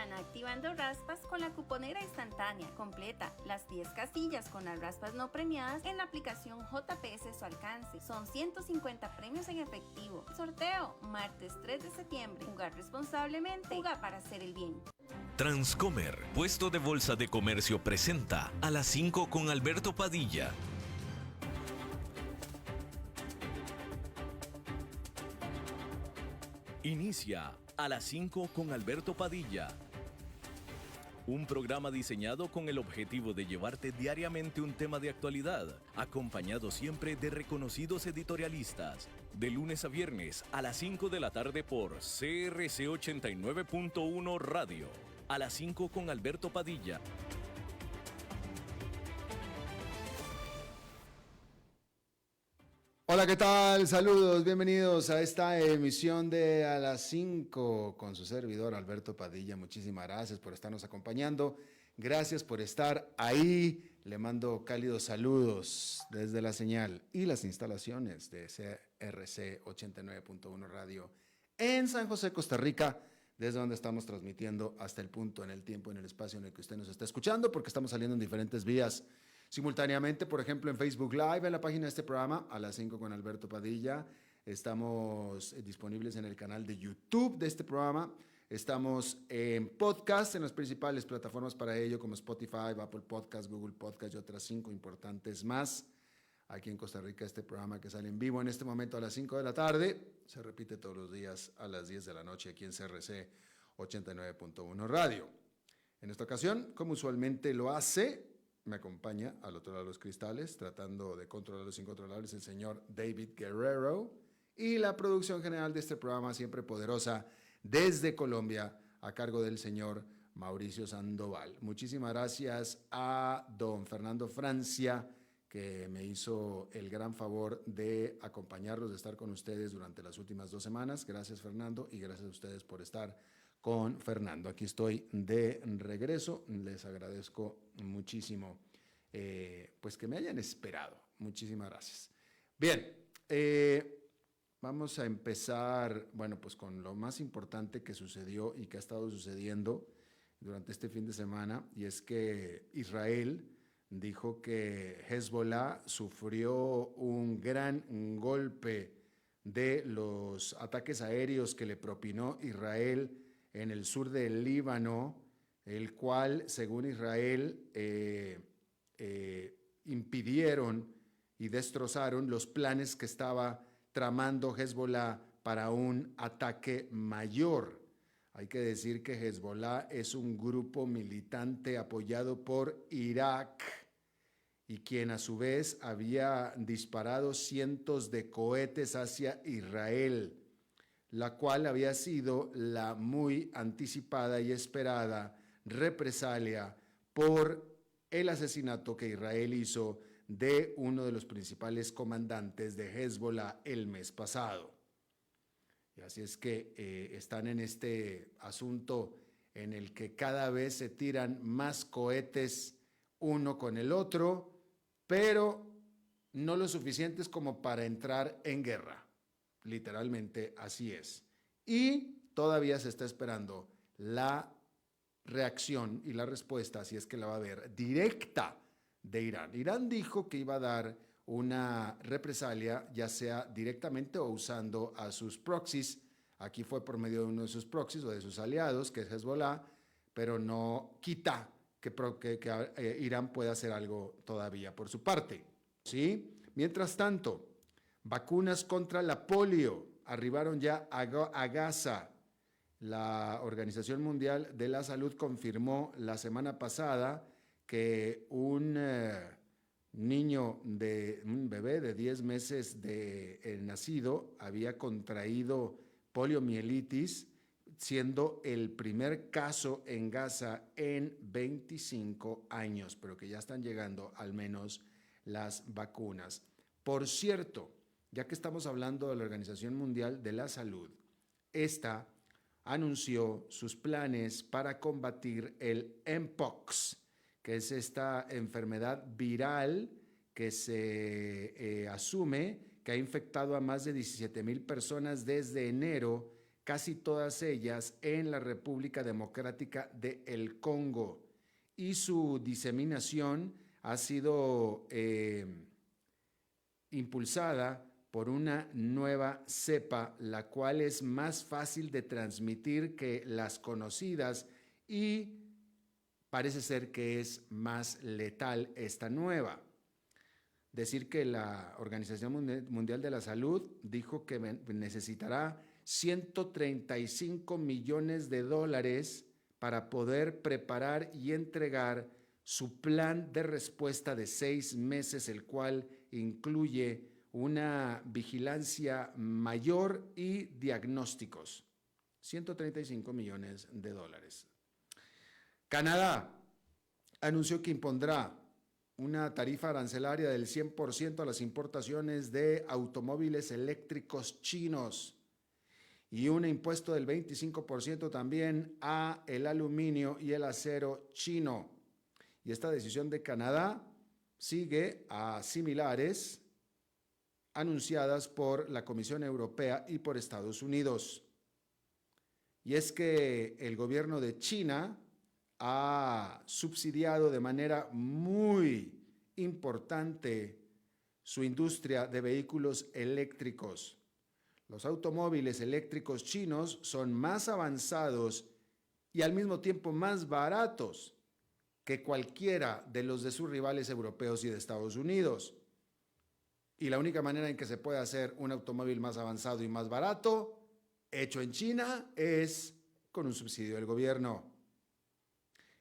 Gana activando raspas con la cuponera instantánea. Completa las 10 casillas con las raspas no premiadas en la aplicación JPS a su alcance. Son 150 premios en efectivo. Sorteo, martes 3 de septiembre. Jugar responsablemente. Juega para hacer el bien. Transcomer, puesto de bolsa de comercio, presenta A las 5 con Alberto Padilla. Inicia A las 5 con Alberto Padilla. Un programa diseñado con el objetivo de llevarte diariamente un tema de actualidad, acompañado siempre de reconocidos editorialistas. De lunes a viernes a las 5 de la tarde por CRC 89.1 Radio. A las 5 con Alberto Padilla. Hola, ¿qué tal? Saludos, bienvenidos a esta emisión de A las 5 con su servidor Alberto Padilla. Muchísimas gracias por estarnos acompañando. Gracias por estar ahí. Le mando cálidos saludos desde la señal y las instalaciones de CRC 89.1 Radio en San José, Costa Rica, desde donde estamos transmitiendo hasta el punto, en el tiempo, en el espacio en el que usted nos está escuchando, porque estamos saliendo en diferentes vías simultáneamente, por ejemplo, en Facebook Live, en la página de este programa, A las 5 con Alberto Padilla. Estamos disponibles en el canal de YouTube de este programa. Estamos en podcast en las principales plataformas para ello, como Spotify, Apple Podcast, Google Podcast y otras 5 importantes más. Aquí en Costa Rica, este programa que sale en vivo en este momento a las 5 de la tarde, se repite todos los días a las 10 de la noche aquí en CRC 89.1 Radio. En esta ocasión, como usualmente lo hace, me acompaña al otro lado de los cristales, tratando de controlar los incontrolables, el señor David Guerrero, y la producción general de este programa, siempre poderosa, desde Colombia, a cargo del señor Mauricio Sandoval. Muchísimas gracias a don Fernando Francia, que me hizo el gran favor de acompañarlos, de estar con ustedes durante las últimas 2 semanas. Gracias, Fernando, y gracias a ustedes por estar con Fernando. Aquí estoy de regreso. Les agradezco muchísimo pues que me hayan esperado. Muchísimas gracias. Bien, vamos a empezar, bueno, pues con lo más importante que sucedió y que ha estado sucediendo durante este fin de semana, y es que Israel dijo que Hezbollah sufrió un gran golpe de los ataques aéreos que le propinó Israel en el sur del Líbano, el cual, según Israel, impidieron y destrozaron los planes que estaba tramando Hezbollah para un ataque mayor. Hay que decir que Hezbollah es un grupo militante apoyado por Irak y quien a su vez había disparado cientos de cohetes hacia Israel, la cual había sido la muy anticipada y esperada represalia por el asesinato que Israel hizo de uno de los principales comandantes de Hezbollah el mes pasado. Y así es que están en este asunto en el que cada vez se tiran más cohetes uno con el otro, pero no lo suficientes como para entrar en guerra. Literalmente así es. Y todavía se está esperando la reacción y la respuesta, si es que la va a haber, directa de Irán. Irán dijo que iba a dar una represalia, ya sea directamente o usando a sus proxies. Aquí fue por medio de uno de sus proxies o de sus aliados, que es Hezbollah, pero no quita que Irán pueda hacer algo todavía por su parte, ¿sí? Mientras tanto, vacunas contra la polio arribaron ya a Gaza. La Organización Mundial de la Salud confirmó la semana pasada que un bebé de 10 meses de nacido había contraído poliomielitis, siendo el primer caso en Gaza en 25 años, pero que ya están llegando al menos las vacunas. Por cierto, ya que estamos hablando de la Organización Mundial de la Salud, esta anunció sus planes para combatir el Mpox, que es esta enfermedad viral que se asume que ha infectado a más de 17,000 personas desde enero, casi todas ellas en la República Democrática del Congo, y su diseminación ha sido impulsada por una nueva cepa, la cual es más fácil de transmitir que las conocidas y parece ser que es más letal esta nueva. Decir que la Organización Mundial de la Salud dijo que necesitará $135 millones para poder preparar y entregar su plan de respuesta de 6 meses, el cual incluye una vigilancia mayor y diagnósticos. $135 millones. Canadá anunció que impondrá una tarifa arancelaria del 100% a las importaciones de automóviles eléctricos chinos y un impuesto del 25% también a el aluminio y el acero chino. Y esta decisión de Canadá sigue a similares anunciadas por la Comisión Europea y por Estados Unidos. Y es que el gobierno de China ha subsidiado de manera muy importante su industria de vehículos eléctricos. Los automóviles eléctricos chinos son más avanzados y al mismo tiempo más baratos que cualquiera de los de sus rivales europeos y de Estados Unidos. Y la única manera en que se puede hacer un automóvil más avanzado y más barato, hecho en China, es con un subsidio del gobierno.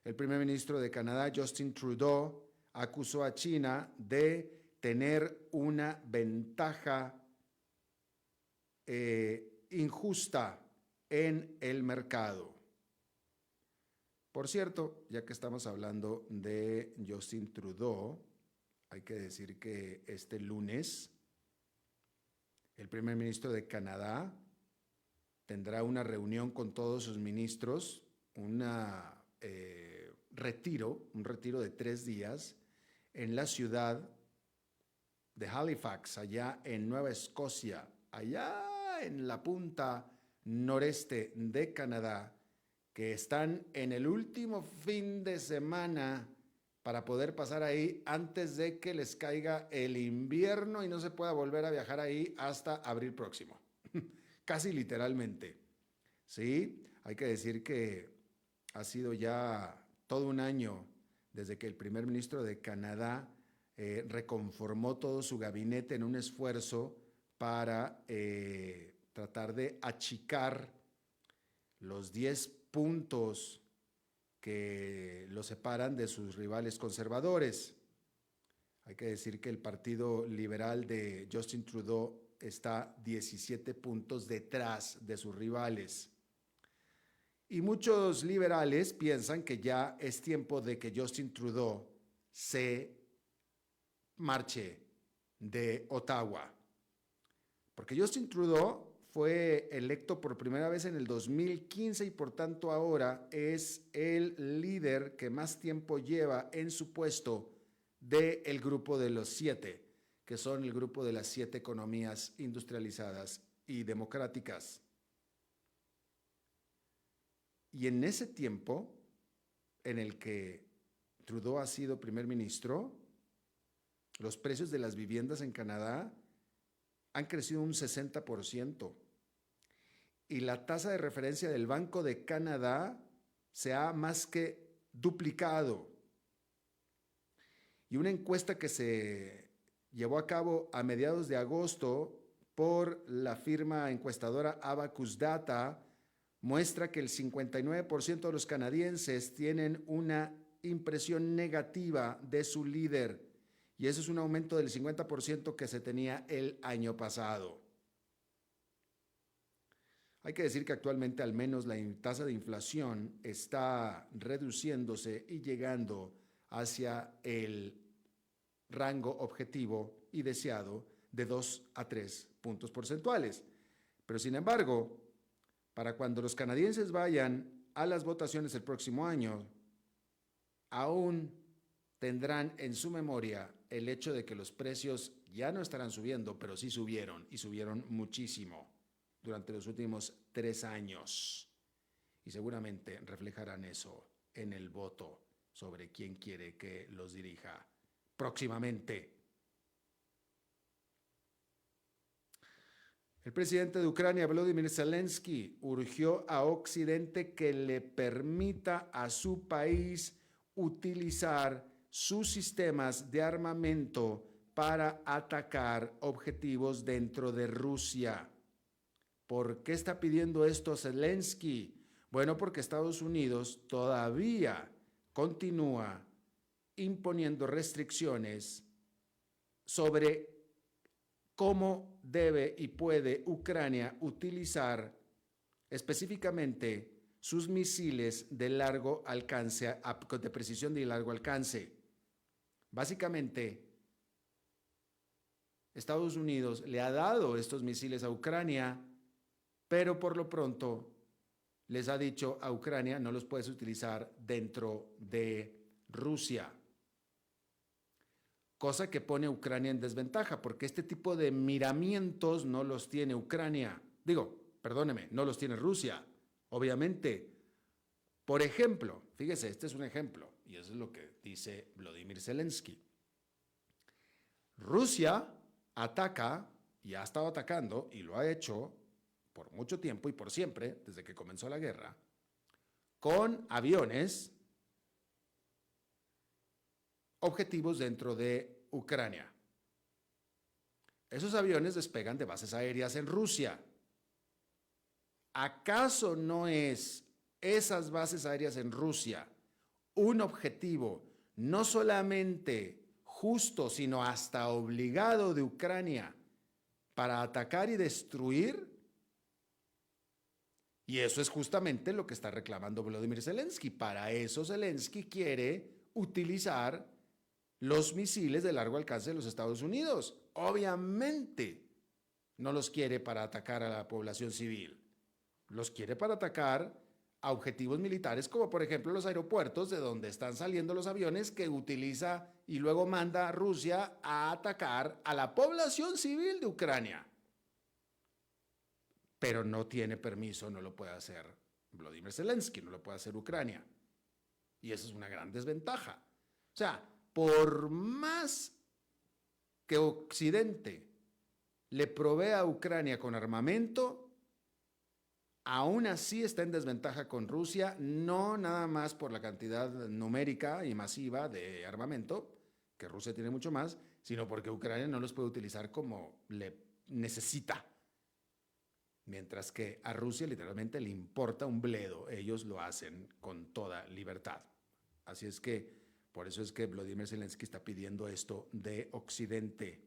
El primer ministro de Canadá, Justin Trudeau, acusó a China de tener una ventaja injusta en el mercado. Por cierto, ya que estamos hablando de Justin Trudeau, hay que decir que este lunes el primer ministro de Canadá tendrá una reunión con todos sus ministros, un retiro de 3 días en la ciudad de Halifax, allá en Nueva Escocia, allá en la punta noreste de Canadá, que están en el último fin de semana para poder pasar ahí antes de que les caiga el invierno y no se pueda volver a viajar ahí hasta abril próximo. Casi literalmente. Sí, hay que decir que ha sido ya todo un año desde que el primer ministro de Canadá reconformó todo su gabinete en un esfuerzo para tratar de achicar los 10 puntos que lo separan de sus rivales conservadores. Hay que decir que el Partido Liberal de Justin Trudeau está 17 puntos detrás de sus rivales. Y muchos liberales piensan que ya es tiempo de que Justin Trudeau se marche de Ottawa. Porque Justin Trudeau fue electo por primera vez en el 2015 y por tanto ahora es el líder que más tiempo lleva en su puesto del grupo de los 7, que son el grupo de las 7 economías industrializadas y democráticas. Y en ese tiempo en el que Trudeau ha sido primer ministro, los precios de las viviendas en Canadá han crecido un 60%. Y la tasa de referencia del Banco de Canadá se ha más que duplicado. Y una encuesta que se llevó a cabo a mediados de agosto por la firma encuestadora Abacus Data muestra que el 59% de los canadienses tienen una impresión negativa de su líder, y eso es un aumento del 50% que se tenía el año pasado. Hay que decir que actualmente al menos la tasa de inflación está reduciéndose y llegando hacia el rango objetivo y deseado de 2 a 3 puntos porcentuales. Pero sin embargo, para cuando los canadienses vayan a las votaciones el próximo año, aún tendrán en su memoria el hecho de que los precios ya no estarán subiendo, pero sí subieron y subieron muchísimo. durante los últimos 3 años. Y seguramente reflejarán eso en el voto sobre quién quiere que los dirija próximamente. El presidente de Ucrania, Volodymyr Zelensky, urgió a Occidente que le permita a su país utilizar sus sistemas de armamento para atacar objetivos dentro de Rusia. ¿Por qué está pidiendo esto Zelensky? Bueno, porque Estados Unidos todavía continúa imponiendo restricciones sobre cómo debe y puede Ucrania utilizar específicamente sus misiles de largo alcance, de precisión de largo alcance. Básicamente, Estados Unidos le ha dado estos misiles a Ucrania, pero por lo pronto les ha dicho a Ucrania no los puedes utilizar dentro de Rusia. Cosa que pone a Ucrania en desventaja, porque este tipo de miramientos no los tiene Ucrania. No los tiene Rusia, obviamente. Por ejemplo, fíjese, este es un ejemplo, y eso es lo que dice Volodymyr Zelensky. Rusia ataca, y ha estado atacando, y lo ha hecho por mucho tiempo y por siempre, desde que comenzó la guerra, con aviones objetivos dentro de Ucrania. Esos aviones despegan de bases aéreas en Rusia. ¿Acaso no es esas bases aéreas en Rusia un objetivo no solamente justo, sino hasta obligado de Ucrania para atacar y destruir? Y eso es justamente lo que está reclamando Volodymyr Zelensky. Para eso Zelensky quiere utilizar los misiles de largo alcance de los Estados Unidos. Obviamente no los quiere para atacar a la población civil. Los quiere para atacar a objetivos militares, como por ejemplo los aeropuertos de donde están saliendo los aviones que utiliza y luego manda a Rusia a atacar a la población civil de Ucrania. Pero no tiene permiso, no lo puede hacer Volodymyr Zelensky, no lo puede hacer Ucrania. Y esa es una gran desventaja. O sea, por más que Occidente le provea a Ucrania con armamento, aún así está en desventaja con Rusia, no nada más por la cantidad numérica y masiva de armamento, que Rusia tiene mucho más, sino porque Ucrania no los puede utilizar como le necesita. Mientras que a Rusia literalmente le importa un bledo, ellos lo hacen con toda libertad. Así es que, por eso es que Volodymyr Zelensky está pidiendo esto de Occidente.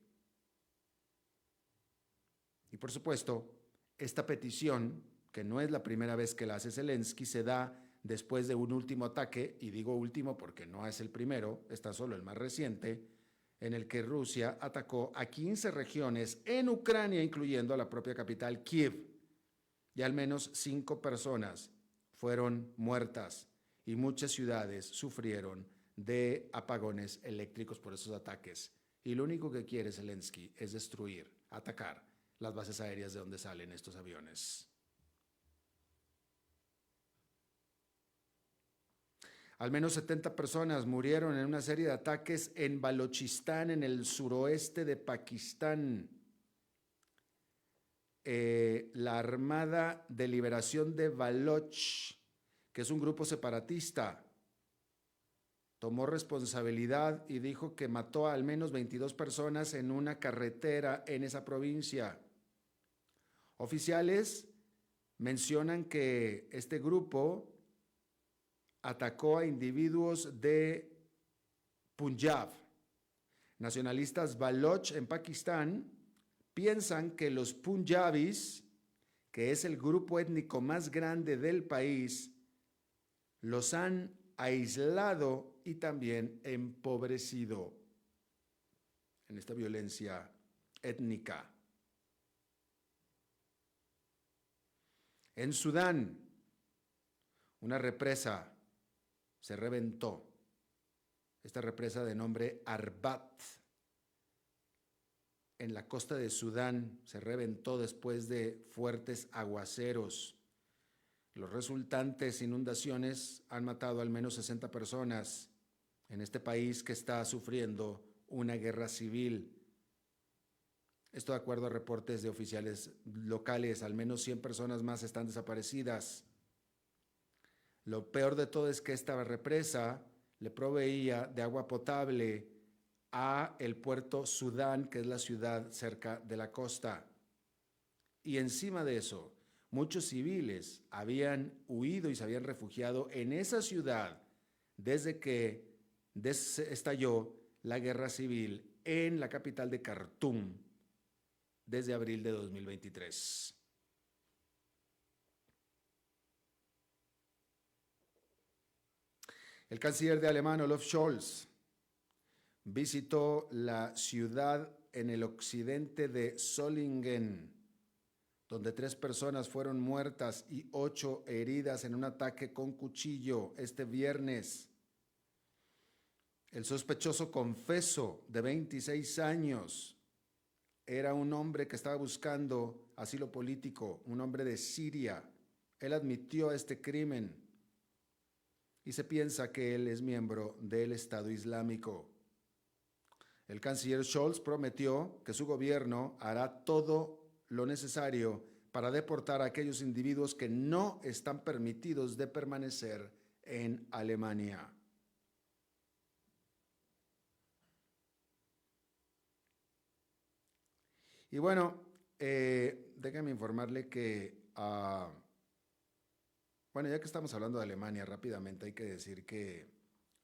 Y por supuesto, esta petición, que no es la primera vez que la hace Zelensky, se da después de un último ataque, y digo último porque no es el primero, está solo el más reciente, en el que Rusia atacó a 15 regiones en Ucrania, incluyendo a la propia capital Kiev, y al menos 5 personas fueron muertas y muchas ciudades sufrieron de apagones eléctricos por esos ataques. Y lo único que quiere Zelensky es destruir, atacar las bases aéreas de donde salen estos aviones. Al menos 70 personas murieron en una serie de ataques en Balochistán, en el suroeste de Pakistán. La Armada de Liberación de Baloch, que es un grupo separatista, tomó responsabilidad y dijo que mató a al menos 22 personas en una carretera en esa provincia. Oficiales mencionan que este grupo atacó a individuos de Punjab. Nacionalistas Baloch en Pakistán piensan que los punjabis, que es el grupo étnico más grande del país, los han aislado y también empobrecido en esta violencia étnica. En Sudán, una represa se reventó. Esta represa de nombre Arbat en la costa de Sudán se reventó después de fuertes aguaceros. Los resultantes inundaciones han matado al menos 60 personas en este país que está sufriendo una guerra civil. Esto de acuerdo a reportes de oficiales locales, al menos 100 personas más están desaparecidas. Lo peor de todo es que esta represa le proveía de agua potable a el puerto Sudán, que es la ciudad cerca de la costa. Y encima de eso, muchos civiles habían huido y se habían refugiado en esa ciudad desde que estalló la guerra civil en la capital de Khartoum desde abril de 2023. El canciller de Alemania, Olaf Scholz, visitó la ciudad en el occidente de Solingen, donde 3 personas fueron muertas y 8 heridas en un ataque con cuchillo este viernes. El sospechoso confeso, de 26 años, era un hombre que estaba buscando asilo político, un hombre de Siria. Él admitió este crimen y se piensa que él es miembro del Estado Islámico. El canciller Scholz prometió que su gobierno hará todo lo necesario para deportar a aquellos individuos que no están permitidos de permanecer en Alemania. Y bueno, déjenme informarle que, bueno, ya que estamos hablando de Alemania, rápidamente hay que decir que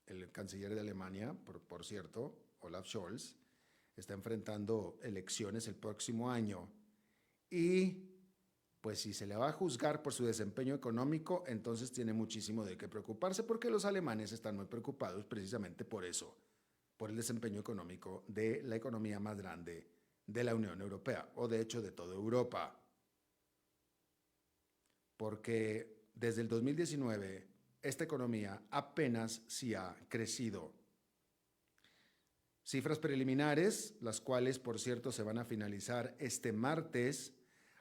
el canciller de Alemania, por cierto, Olaf Scholz, está enfrentando elecciones el próximo año y pues si se le va a juzgar por su desempeño económico, entonces tiene muchísimo de qué preocuparse porque los alemanes están muy preocupados precisamente por eso, por el desempeño económico de la economía más grande de la Unión Europea o de hecho de toda Europa. Porque desde el 2019 esta economía apenas sí ha crecido. Cifras preliminares, las cuales por cierto se van a finalizar este martes,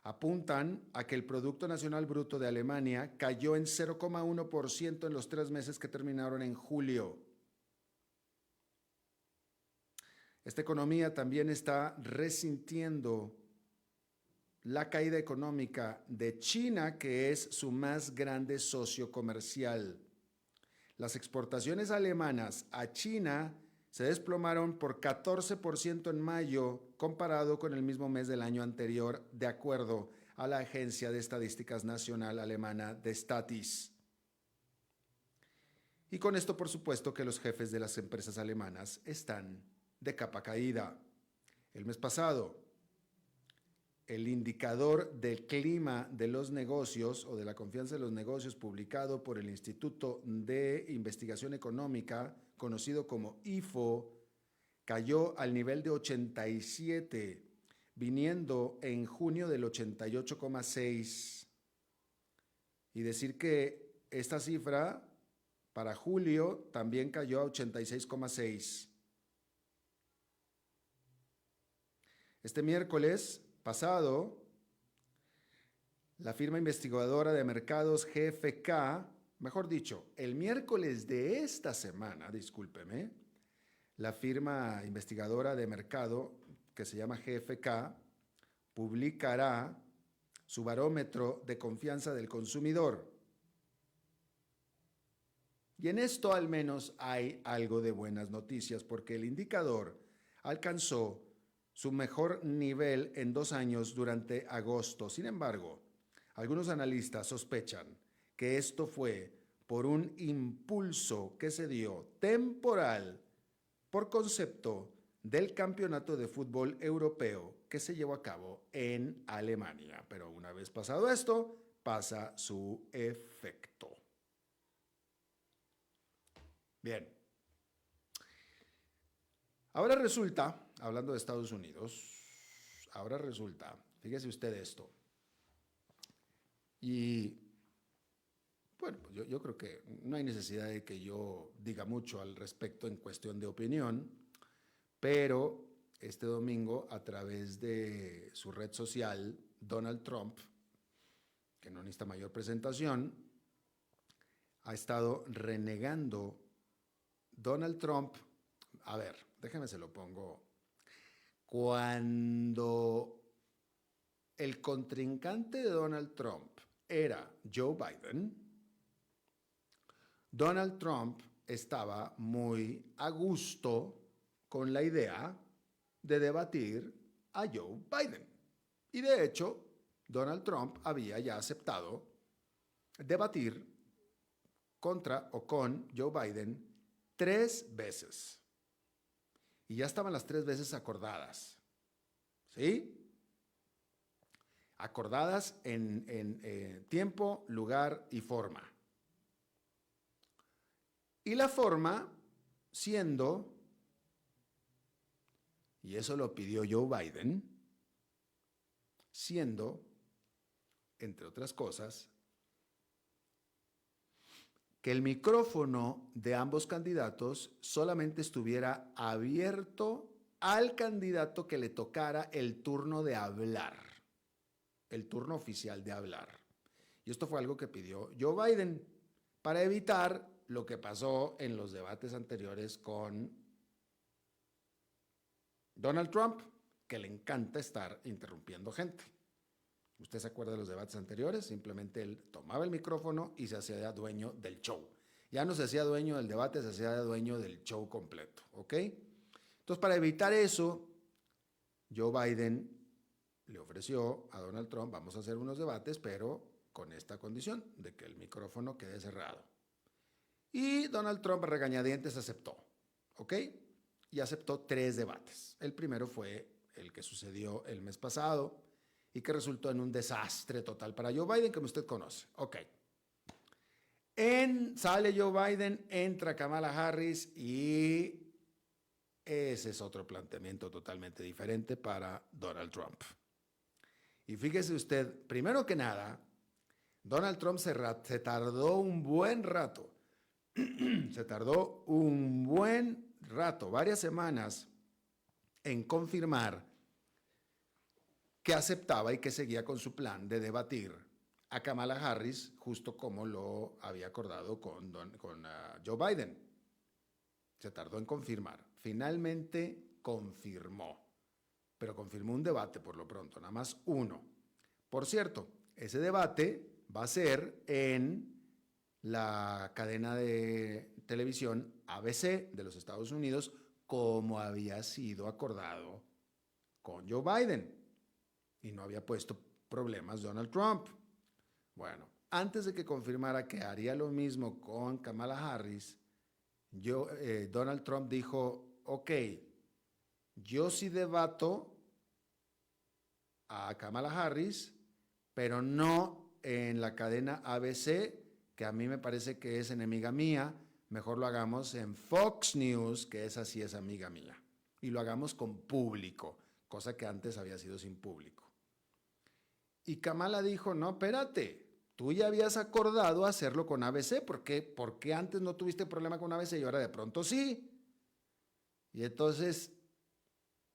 apuntan a que el Producto Nacional Bruto de Alemania cayó en 0,1% en los 3 meses que terminaron en julio. Esta economía también está resintiendo la caída económica de China, que es su más grande socio comercial. Las exportaciones alemanas a China se desplomaron por 14% en mayo comparado con el mismo mes del año anterior, de acuerdo a la Agencia de Estadísticas Nacional Alemana de Statis. Y con esto, por supuesto, que los jefes de las empresas alemanas están de capa caída. El mes pasado, el indicador del clima de los negocios o de la confianza de los negocios publicado por el Instituto de Investigación Económica, conocido como IFO, cayó al nivel de 87, viniendo en junio del 88,6. Y decir que esta cifra para julio también cayó a 86,6. Este miércoles pasado, la firma investigadora de mercados GfK, mejor dicho, el miércoles de esta semana, discúlpeme, la firma investigadora de mercado que se llama GfK publicará su barómetro de confianza del consumidor. Y en esto al menos hay algo de buenas noticias porque el indicador alcanzó su mejor nivel en 2 años durante agosto. Sin embargo, algunos analistas sospechan que esto fue por un impulso que se dio temporal por concepto del campeonato de fútbol europeo que se llevó a cabo en Alemania. Pero una vez pasado esto, pasa su efecto. Bien. Ahora resulta, hablando de Estados Unidos, ahora resulta, fíjese usted esto, y bueno, pues yo creo que no hay necesidad de que yo diga mucho al respecto en cuestión de opinión, pero este domingo a través de su red social, Donald Trump, que no necesita mayor presentación, ha estado renegando. Donald Trump, a ver, déjeme se lo pongo. Cuando el contrincante de Donald Trump era Joe Biden, Donald Trump estaba muy a gusto con la idea de debatir a Joe Biden. Y de hecho, Donald Trump había ya aceptado debatir contra o con Joe Biden 3 veces. Y ya estaban las 3 veces acordadas. ¿Sí? Acordadas en tiempo, lugar y forma. Y la forma siendo, y eso lo pidió Joe Biden, siendo, entre otras cosas, que el micrófono de ambos candidatos solamente estuviera abierto al candidato que le tocara el turno de hablar, el turno oficial de hablar. Y esto fue algo que pidió Joe Biden para evitar lo que pasó en los debates anteriores con Donald Trump, que le encanta estar interrumpiendo gente. ¿Usted se acuerda de los debates anteriores? Simplemente él tomaba el micrófono y se hacía dueño del show. Ya no se hacía dueño del debate, se hacía dueño del show completo, ¿ok? Entonces, para evitar eso, Joe Biden le ofreció a Donald Trump, vamos a hacer unos debates, pero con esta condición de que el micrófono quede cerrado. Y Donald Trump, a regañadientes, aceptó, ¿ok? Y aceptó 3 debates. El primero fue el que sucedió el mes pasado y que resultó en un desastre total para Joe Biden, como usted conoce. Ok. Sale Joe Biden, entra Kamala Harris y ese es otro planteamiento totalmente diferente para Donald Trump. Y fíjese usted, primero que nada, Donald Trump se tardó un buen rato. Se tardó un buen rato, varias semanas, en confirmar que aceptaba y que seguía con su plan de debatir a Kamala Harris, justo como lo había acordado con Joe Biden. Se tardó en confirmar. Finalmente confirmó, pero confirmó un debate por lo pronto, nada más uno. Por cierto, ese debate va a ser en la cadena de televisión ABC de los Estados Unidos, como había sido acordado con Joe Biden. Y no había puesto problemas Donald Trump. Bueno, antes de que confirmara que haría lo mismo con Kamala Harris, Donald Trump dijo, ok, yo sí debato a Kamala Harris, pero no en la cadena ABC, que a mí me parece que es enemiga mía, mejor lo hagamos en Fox News, que esa sí es amiga mía, y lo hagamos con público, cosa que antes había sido sin público. Y Kamala dijo, no, espérate, tú ya habías acordado hacerlo con ABC, ¿por qué antes no tuviste problema con ABC y ahora de pronto sí? Y entonces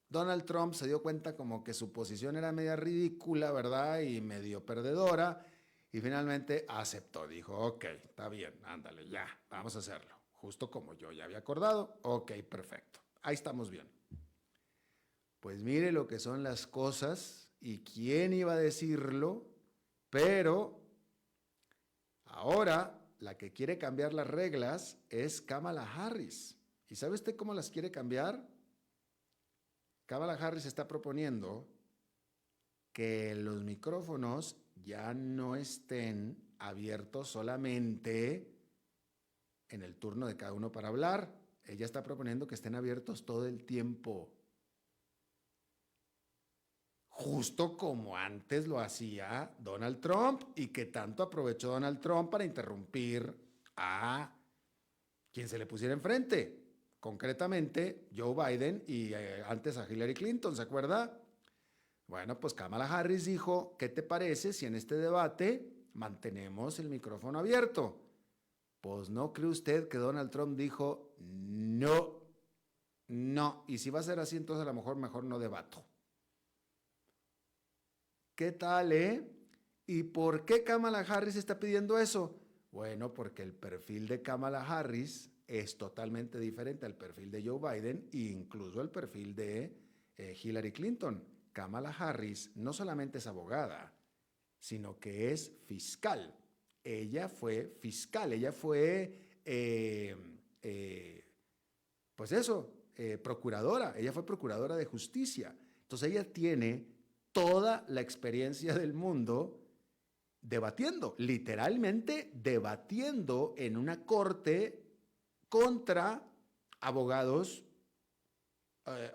Donald Trump se dio cuenta como que su posición era media ridícula, ¿verdad? Y medio perdedora, y finalmente aceptó, dijo, ok, está bien, ándale, ya, vamos a hacerlo, justo como yo ya había acordado, ok, perfecto, ahí estamos bien. Pues mire lo que son las cosas. ¿Y quién iba a decirlo? Pero ahora la que quiere cambiar las reglas es Kamala Harris. ¿Y sabe usted cómo las quiere cambiar? Kamala Harris está proponiendo que los micrófonos ya no estén abiertos solamente en el turno de cada uno para hablar. Ella está proponiendo que estén abiertos todo el tiempo. Justo como antes lo hacía Donald Trump y que tanto aprovechó Donald Trump para interrumpir a quien se le pusiera enfrente. Concretamente, Joe Biden y antes a Hillary Clinton, ¿se acuerda? Bueno, pues Kamala Harris dijo, ¿qué te parece si en este debate mantenemos el micrófono abierto? Pues no cree usted que Donald Trump dijo, no, No, y si va a ser así, entonces a lo mejor no debato. ¿Qué tal, ¿Y por qué Kamala Harris está pidiendo eso? Bueno, porque el perfil de Kamala Harris es totalmente diferente al perfil de Joe Biden e incluso al perfil de Hillary Clinton. Kamala Harris no solamente es abogada, sino que es fiscal. Ella fue fiscal, ella fue, pues eso, procuradora, ella fue procuradora de justicia. Entonces ella tiene toda la experiencia del mundo debatiendo, literalmente debatiendo en una corte contra abogados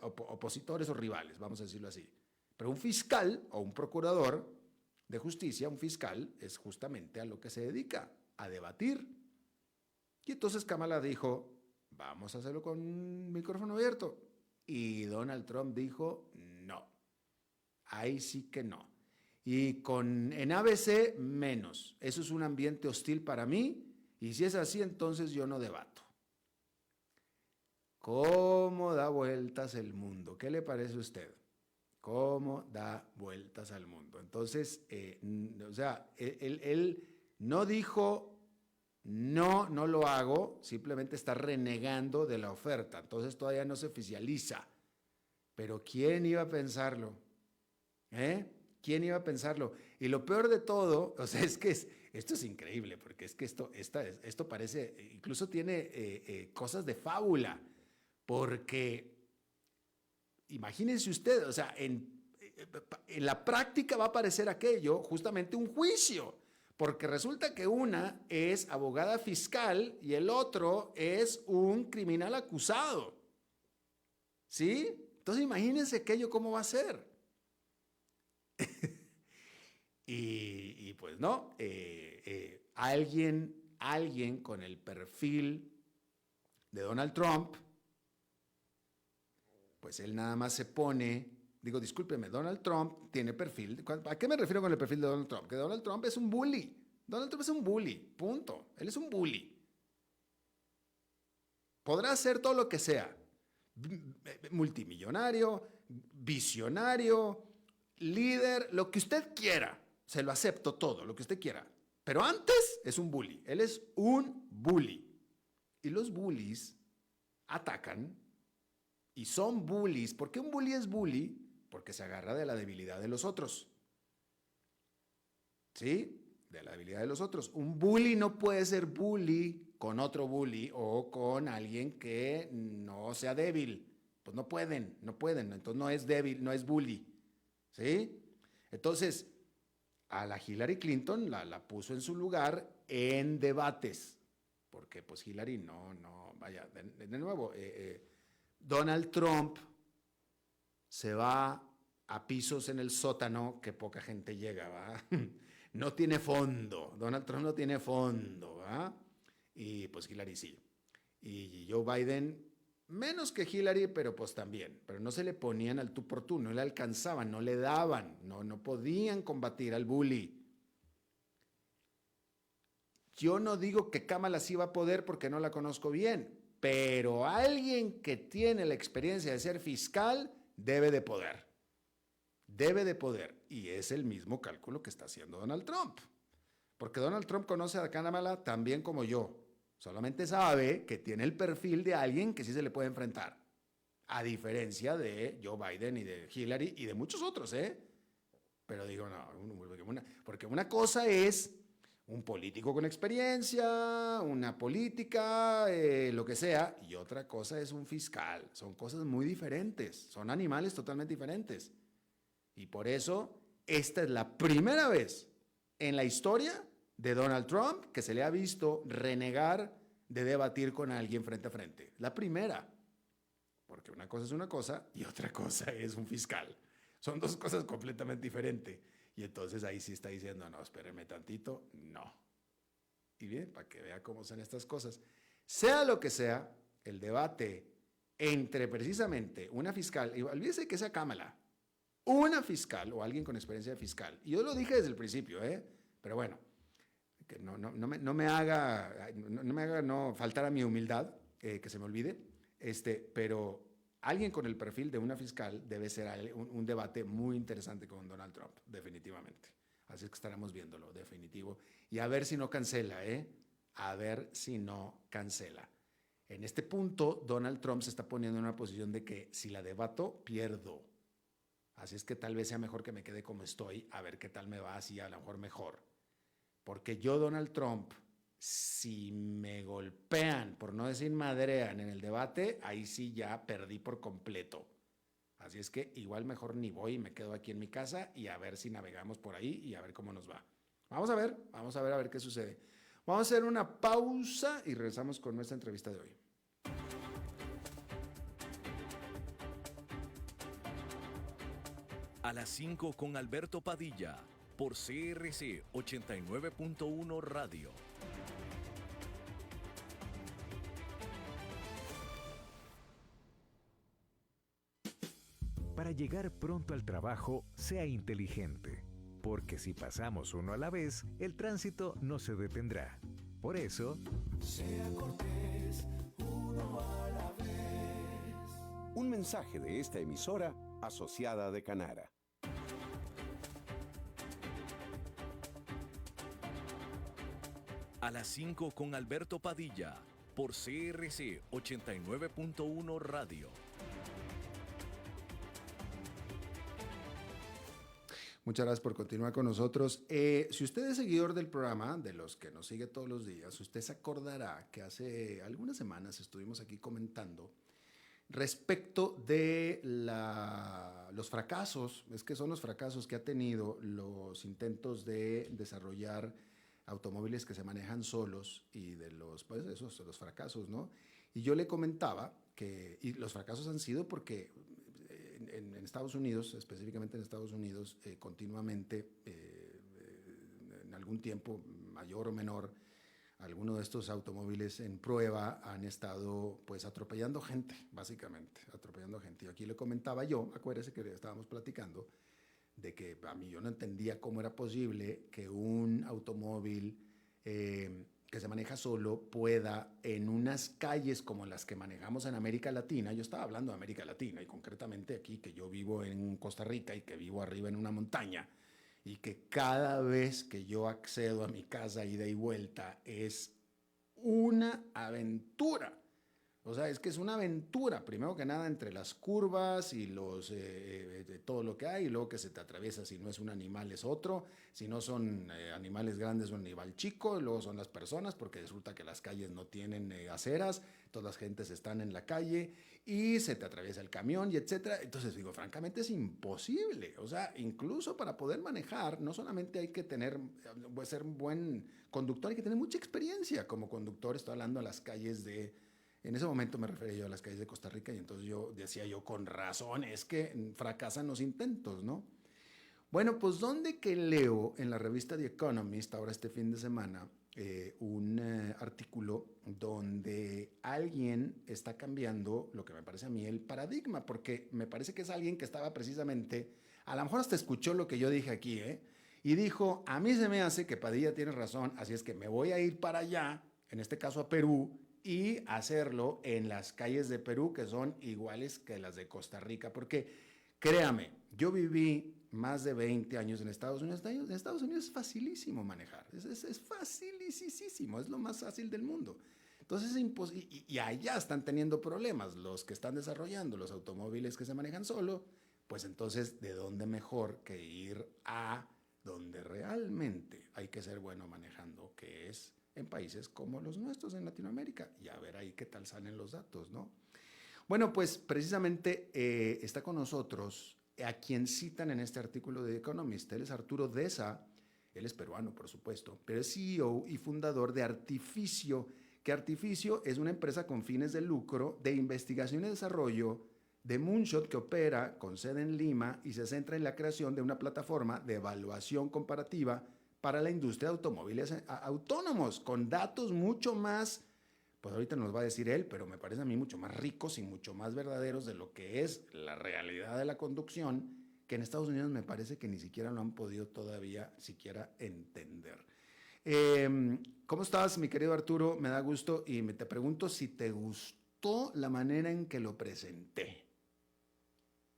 opositores o rivales, vamos a decirlo así. Pero un fiscal o un procurador de justicia, un fiscal, es justamente a lo que se dedica, a debatir. Y entonces Kamala dijo, vamos a hacerlo con micrófono abierto. Y Donald Trump dijo, no, ahí sí que no. Y en ABC, menos. Eso es un ambiente hostil para mí, y si es así, entonces yo no debato. ¿Cómo da vueltas el mundo? ¿Qué le parece a usted? ¿Cómo da vueltas al mundo? Entonces, o sea, él no dijo, no lo hago, simplemente está renegando de la oferta. Entonces todavía no se oficializa. Pero ¿quién iba a pensarlo? ¿Quién iba a pensarlo? Y lo peor de todo, o sea, es que esto es increíble, porque es que esto parece, incluso tiene cosas de fábula, porque imagínense usted, o sea, en la práctica va a parecer aquello justamente un juicio, porque resulta que una es abogada fiscal y el otro es un criminal acusado. ¿Sí? Entonces imagínense aquello cómo va a ser. y pues no, alguien con el perfil de Donald Trump, pues él nada más se pone, discúlpeme, Donald Trump tiene perfil, ¿a qué me refiero con el perfil de Donald Trump? Que Donald Trump es un bully, Donald Trump es un bully, punto, él es un bully. Podrá hacer todo lo que sea, multimillonario, visionario, líder, lo que usted quiera, se lo acepto todo, lo que usted quiera. Pero antes es un bully, él es un bully. Y los bullies atacan y son bullies. ¿Por qué un bully es bully? Porque se agarra de la debilidad de los otros. ¿Sí? De la debilidad de los otros. Un bully no puede ser bully con otro bully o con alguien que no sea débil. Pues no pueden. Entonces no es débil, no es bully. ¿Sí? Entonces, a la Hillary Clinton la puso en su lugar en debates. Porque pues Hillary vaya, de nuevo, Donald Trump se va a pisos en el sótano que poca gente llega, ¿va? No tiene fondo, Donald Trump no tiene fondo, ¿va? Y pues Hillary sí. Y Joe Biden, menos que Hillary, pero pues también. Pero no se le ponían al tú por tú, no le alcanzaban, no le daban, no podían combatir al bully. Yo no digo que Kamala sí va a poder porque no la conozco bien, pero alguien que tiene la experiencia de ser fiscal debe de poder. Debe de poder. Y es el mismo cálculo que está haciendo Donald Trump. Porque Donald Trump conoce a Kamala tan bien como yo. Solamente sabe que tiene el perfil de alguien que sí se le puede enfrentar. A diferencia de Joe Biden y de Hillary y de muchos otros, Pero digo, no, porque una cosa es un político con experiencia, una política, lo que sea, y otra cosa es un fiscal. Son cosas muy diferentes, son animales totalmente diferentes. Y por eso, esta es la primera vez en la historia de Donald Trump que se le ha visto renegar de debatir con alguien frente a frente. La primera, porque una cosa es una cosa y otra cosa es un fiscal. Son dos cosas completamente diferentes. Y entonces ahí sí está diciendo, no, espéreme tantito, no. Y bien, para que vea cómo son estas cosas. Sea lo que sea, el debate entre precisamente una fiscal, y olvídese que sea Kamala, una fiscal o alguien con experiencia de fiscal. Y yo lo dije desde el principio, pero bueno, que no me haga faltar a mi humildad, que se me olvide, pero alguien con el perfil de una fiscal debe ser un debate muy interesante con Donald Trump, definitivamente. Así es que estaremos viéndolo, definitivo. Y a ver si no cancela, ¿eh? A ver si no cancela. En este punto, Donald Trump se está poniendo en una posición de que si la debato, pierdo. Así es que tal vez sea mejor que me quede como estoy, a ver qué tal me va, así a lo mejor mejor. Porque yo, Donald Trump, si me golpean, por no decir madrean en el debate, ahí sí ya perdí por completo. Así es que igual mejor ni voy, me quedo aquí en mi casa y a ver si navegamos por ahí y a ver cómo nos va. Vamos a ver qué sucede. Vamos a hacer una pausa y regresamos con nuestra entrevista de hoy. A las 5 con Alberto Padilla, por CRC 89.1 Radio. Para llegar pronto al trabajo, sea inteligente, porque si pasamos uno a la vez, el tránsito no se detendrá. Por eso, sea cortés, uno a la vez. Un mensaje de esta emisora asociada de Canara. A las 5 con Alberto Padilla, por CRC 89.1 Radio. Muchas gracias por continuar con nosotros. Si usted es seguidor del programa, de los que nos sigue todos los días, usted se acordará que hace algunas semanas estuvimos aquí comentando respecto de los fracasos, es que son los fracasos que ha tenido los intentos de desarrollar automóviles que se manejan solos y de los fracasos, ¿no? Y yo le comentaba que los fracasos han sido porque en Estados Unidos, específicamente en Estados Unidos, continuamente, en algún tiempo mayor o menor, algunos de estos automóviles en prueba han estado pues atropellando gente, básicamente, atropellando gente. Y aquí le comentaba yo, acuérdese que estábamos platicando, de que a mí yo no entendía cómo era posible que un automóvil que se maneja solo pueda en unas calles como las que manejamos en América Latina, yo estaba hablando de América Latina y concretamente aquí que yo vivo en Costa Rica y que vivo arriba en una montaña y que cada vez que yo accedo a mi casa ida y vuelta es una aventura. O sea, es que es una aventura, primero que nada, entre las curvas y de todo lo que hay, y luego que se te atraviesa, si no es un animal es otro, si no son animales grandes un animal chico, y luego son las personas, porque resulta que las calles no tienen aceras, todas las gentes están en la calle, y se te atraviesa el camión, y etcétera. Entonces digo, francamente es imposible. O sea, incluso para poder manejar, no solamente hay que ser un buen conductor, hay que tener mucha experiencia como conductor. Estoy hablando de las calles en ese momento me refería yo a las calles de Costa Rica y entonces yo decía con razón, es que fracasan los intentos, ¿no? Bueno, pues donde que leo en la revista The Economist, ahora este fin de semana, un artículo donde alguien está cambiando, lo que me parece a mí, el paradigma, porque me parece que es alguien que estaba precisamente, a lo mejor hasta escuchó lo que yo dije aquí, y dijo, a mí se me hace que Padilla tiene razón, así es que me voy a ir para allá, en este caso a Perú, y hacerlo en las calles de Perú que son iguales que las de Costa Rica, porque créame, yo viví más de 20 años en Estados Unidos. En Estados Unidos es facilísimo manejar, es facilísimo, es lo más fácil del mundo. Entonces es imposible, y allá están teniendo problemas los que están desarrollando los automóviles que se manejan solo, pues entonces, ¿de dónde mejor que ir a donde realmente hay que ser bueno manejando, que es en países como los nuestros en Latinoamérica? Y a ver ahí qué tal salen los datos, ¿no? Bueno, pues precisamente está con nosotros a quien citan en este artículo de The Economist. Él es Arturo Deza, él es peruano, por supuesto, pero es CEO y fundador de Artificio, que Artificio es una empresa con fines de lucro de investigación y desarrollo de Moonshot que opera con sede en Lima y se centra en la creación de una plataforma de evaluación comparativa para la industria de automóviles autónomos, con datos mucho más, pues ahorita nos va a decir él, pero me parece a mí mucho más ricos y mucho más verdaderos de lo que es la realidad de la conducción, que en Estados Unidos me parece que ni siquiera lo han podido todavía siquiera entender. ¿Cómo estás, mi querido Arturo? Me da gusto y te pregunto si te gustó la manera en que lo presenté.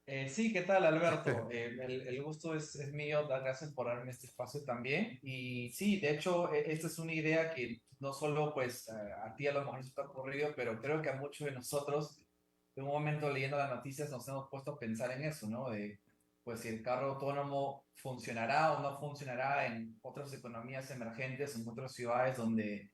Sí, ¿qué tal, Alberto? El gusto es mío, gracias por darme este espacio también. Y sí, de hecho, esta es una idea que no solo pues a ti a lo mejor se te ha ocurrido, pero creo que a muchos de nosotros, en un momento leyendo las noticias, nos hemos puesto a pensar en eso, ¿no? De pues si el carro autónomo funcionará o no funcionará en otras economías emergentes, en otras ciudades donde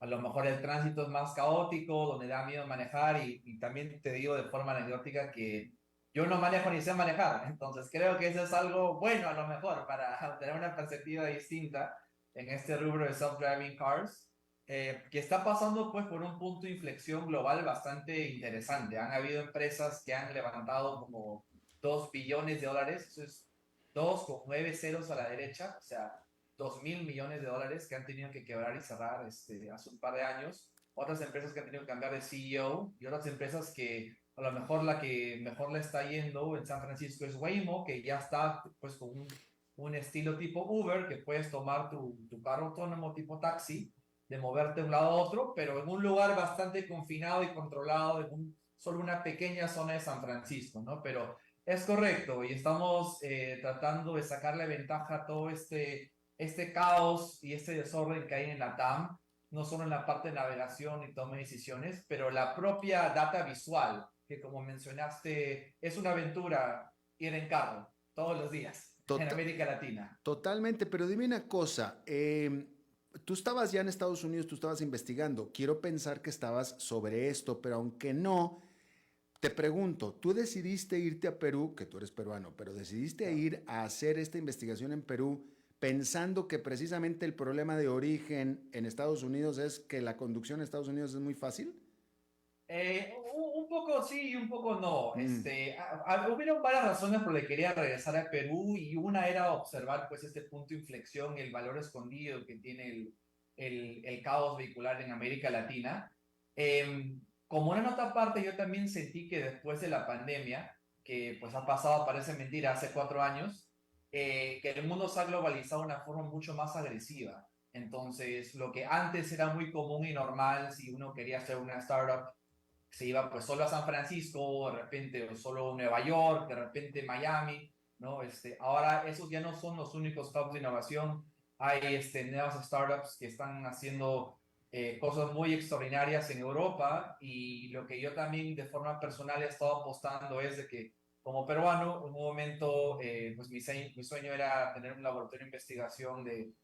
a lo mejor el tránsito es más caótico, donde da miedo manejar y también te digo de forma anecdótica que yo no manejo ni sé manejar, entonces creo que eso es algo bueno a lo mejor para tener una perspectiva distinta en este rubro de self-driving cars, que está pasando pues por un punto de inflexión global bastante interesante. Han habido empresas que han levantado como $2 billones, eso es 2 con 9 ceros a la derecha, o sea, 2.000 millones de dólares que han tenido que quebrar y cerrar hace un par de años. Otras empresas que han tenido que cambiar de CEO y otras empresas que a lo mejor la que mejor le está yendo en San Francisco es Waymo, que ya está pues con un estilo tipo Uber, que puedes tomar tu carro autónomo tipo taxi, de moverte de un lado a otro, pero en un lugar bastante confinado y controlado, solo una pequeña zona de San Francisco, ¿no? Pero es correcto y estamos tratando de sacarle ventaja a todo este caos y este desorden que hay en la TAM, no solo en la parte de navegación y toma de decisiones, pero la propia data visual, que como mencionaste, es una aventura ir en carro todos los días en Tota- América Latina. Totalmente, pero dime una cosa, tú estabas ya en Estados Unidos, tú estabas investigando, quiero pensar que estabas sobre esto, pero aunque no, te pregunto, tú decidiste irte a Perú, que tú eres peruano, pero decidiste Claro. ir a hacer esta investigación en Perú pensando que precisamente el problema de origen en Estados Unidos es que la conducción en Estados Unidos es muy fácil. Un poco sí y un poco no. Mm, Hubieron varias razones por las que quería regresar a Perú y una era observar pues este punto de inflexión, el valor escondido que tiene el caos vehicular en América Latina. Como una nota aparte, yo también sentí que después de la pandemia, que pues ha pasado, parece mentira, hace 4 años, que el mundo se ha globalizado de una forma mucho más agresiva. Entonces, lo que antes era muy común y normal, si uno quería hacer una startup, se iba pues solo a San Francisco, de repente, o solo Nueva York, de repente Miami, ¿no? Ahora esos ya no son los únicos hubs de innovación. Hay nuevas startups que están haciendo cosas muy extraordinarias en Europa y lo que yo también de forma personal he estado apostando es de que como peruano, en un momento, pues mi sueño era tener un laboratorio de investigación de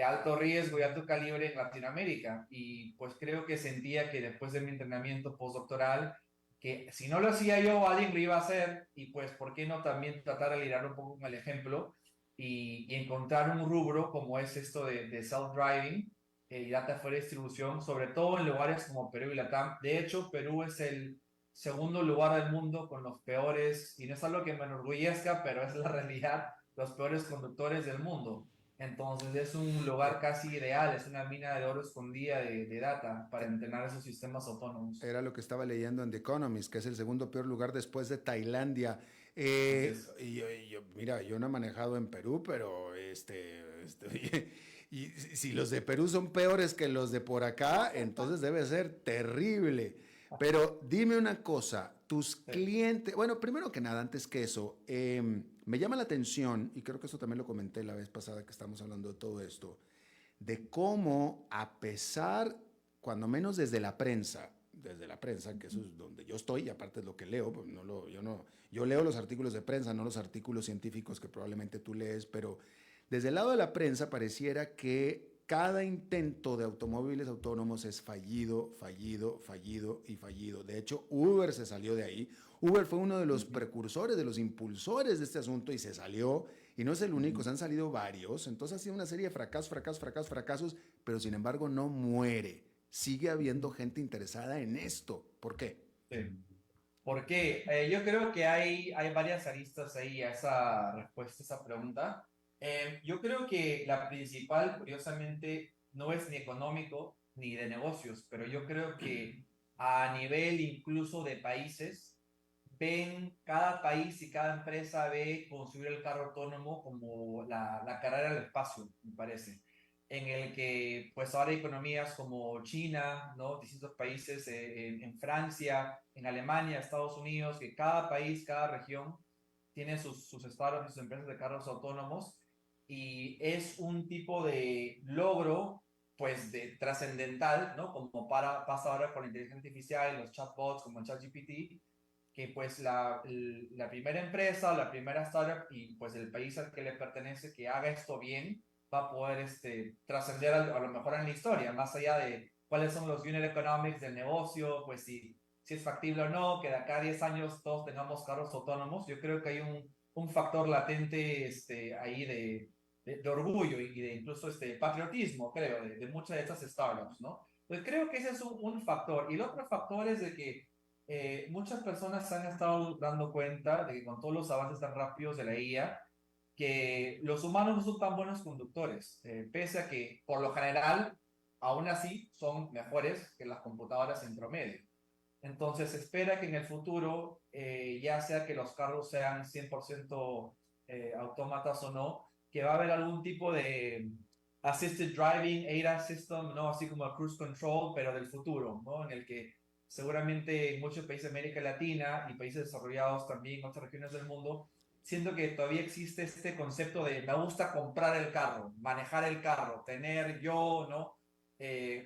alto riesgo y alto calibre en Latinoamérica. Y pues creo que sentía que después de mi entrenamiento postdoctoral, que si no lo hacía yo, alguien lo iba a hacer y pues, ¿por qué no también tratar de liderar un poco con el ejemplo y encontrar un rubro como es esto de self-driving y data fuera de distribución, sobre todo en lugares como Perú y Latam? De hecho, Perú es el segundo lugar del mundo con los peores, y no es algo que me enorgullezca, pero es la realidad, los peores conductores del mundo. Entonces es un lugar casi ideal, es una mina de oro escondida de data para entrenar esos sistemas autónomos. Era lo que estaba leyendo en The Economist, que es el segundo peor lugar después de Tailandia. Así es. Mira, yo no he manejado en Perú, pero y si los de Perú son peores que los de por acá, entonces debe ser terrible. Pero dime una cosa, tus Sí. clientes, bueno, primero que nada, antes que eso, me llama la atención, y creo que eso también lo comenté la vez pasada que estamos hablando de todo esto, de cómo a pesar, cuando menos desde la prensa, que eso es donde yo estoy, y aparte es lo que leo, pues yo leo los artículos de prensa, no los artículos científicos que probablemente tú lees, pero desde el lado de la prensa pareciera que cada intento de automóviles autónomos es fallido, fallido, fallido y fallido. De hecho, Uber se salió de ahí. Uber fue uno de los precursores, de los impulsores de este asunto y se salió. Y no es el único, se han salido varios. Entonces ha sido una serie de fracasos, fracasos, fracasos, fracasos, pero sin embargo no muere. Sigue habiendo gente interesada en esto. ¿Por qué? Sí. ¿Por qué? Yo creo que hay varias aristas ahí a esa respuesta, a esa pregunta. Yo creo que la principal, curiosamente, no es ni económico ni de negocios, pero yo creo que a nivel incluso de países, cada país y cada empresa ve construir el carro autónomo como la carrera al espacio, me parece, en el que pues ahora hay economías como China, ¿no? Distintos países en Francia, en Alemania, Estados Unidos, que cada país, cada región tiene sus startups y sus empresas de carros autónomos y es un tipo de logro pues de trascendental, ¿no? Como pasa ahora con la inteligencia artificial y los chatbots como el ChatGPT, que pues la primera empresa, la primera startup y pues el país al que le pertenece que haga esto bien, va a poder trascender a lo mejor en la historia, más allá de cuáles son los unit economics del negocio, pues si es factible o no, que de acá a 10 años todos tengamos carros autónomos. Yo creo que hay un factor latente ahí de orgullo y de incluso patriotismo, creo, de muchas de estas startups, ¿no? Entonces creo que ese es un factor. Y el otro factor es de que muchas personas se han estado dando cuenta de que con todos los avances tan rápidos de la IA, que los humanos no son tan buenos conductores, pese a que por lo general, aún así, son mejores que las computadoras en promedio. Entonces se espera que en el futuro, ya sea que los carros sean 100% autómatas o no, que va a haber algún tipo de assisted driving, ADAS system, ¿no? Así como el cruise control, pero del futuro, ¿no? En el que seguramente en muchos países de América Latina y países desarrollados también en otras regiones del mundo, siento que todavía existe este concepto de me gusta comprar el carro, manejar el carro, tener yo, ¿no?